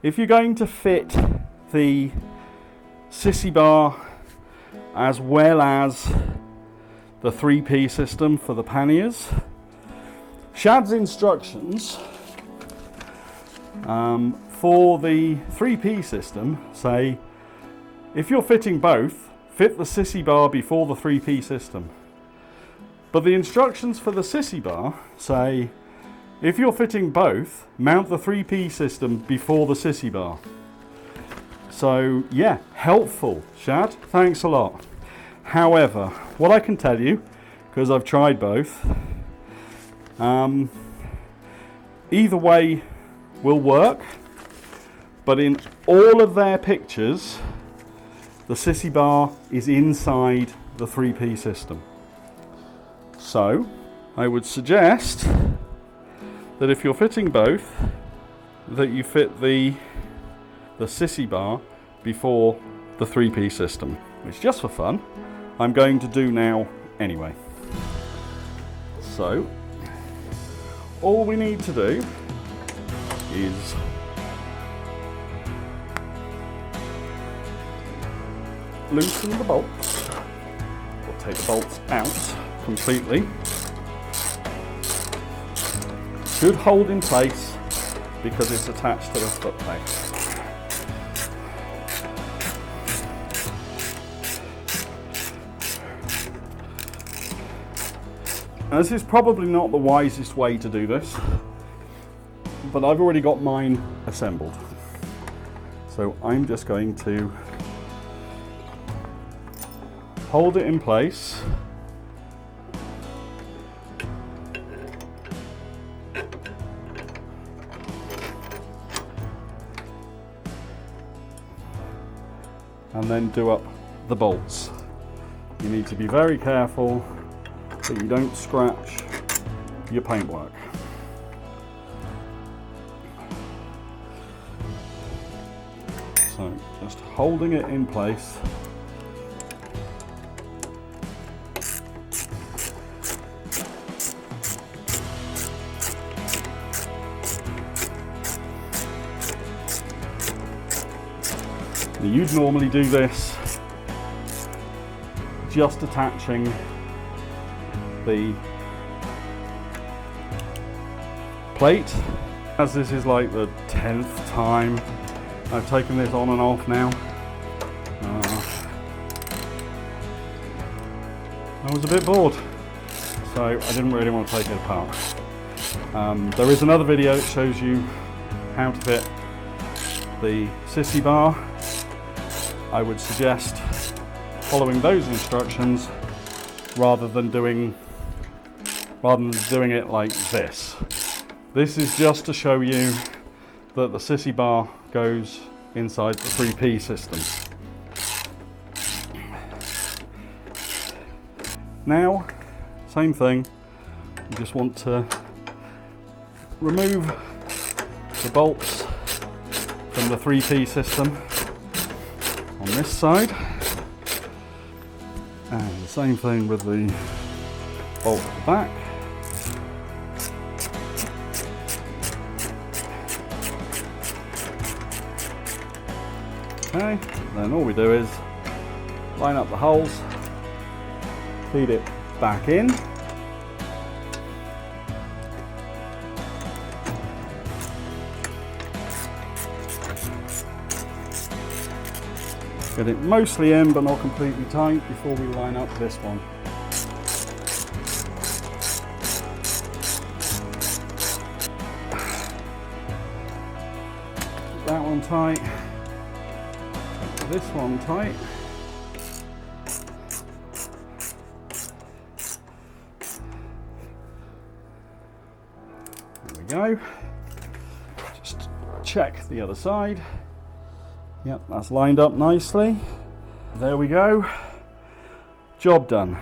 If you're going to fit the Sissy Bar as well as the 3P system for the panniers, Shad's instructions for the 3P system say, if you're fitting both, fit the Sissy Bar before the 3P system. But the instructions for the Sissy Bar say, if you're fitting both, mount the 3P system before the Sissy Bar. So yeah, helpful, Shad, thanks a lot. However, what I can tell you, because I've tried both, either way will work, but in all of their pictures, the Sissy Bar is inside the 3P system. So I would suggest that if you're fitting both, that you fit the Sissy Bar before the 3P system, which, just for fun, I'm going to do now anyway. So all we need to do is loosen the bolts, or take the bolts out completely. Should hold in place because it's attached to the foot peg. Now, this is probably not the wisest way to do this, but I've already got mine assembled. So I'm just going to hold it in place. And then do up the bolts. You need to be very careful that you don't scratch your paintwork. So just holding it in place. You'd normally do this just attaching the plate. As this is like the 10th time I've taken this on and off now, I was a bit bored, so I didn't really want to take it apart. There is another video that shows you how to fit the Sissy Bar. I would suggest following those instructions rather than doing it like this. This is just to show you that the Sissy Bar goes inside the 3P system. Now, same thing, you just want to remove the bolts from the 3P system on this side, and the same thing with the bolt at the back. Okay, then all we do is line up the holes, feed it back in, get it mostly in but not completely tight before we line up this one. That one tight, this one tight. There we go. Just check the other side. Yep, that's lined up nicely. There we go. Job done.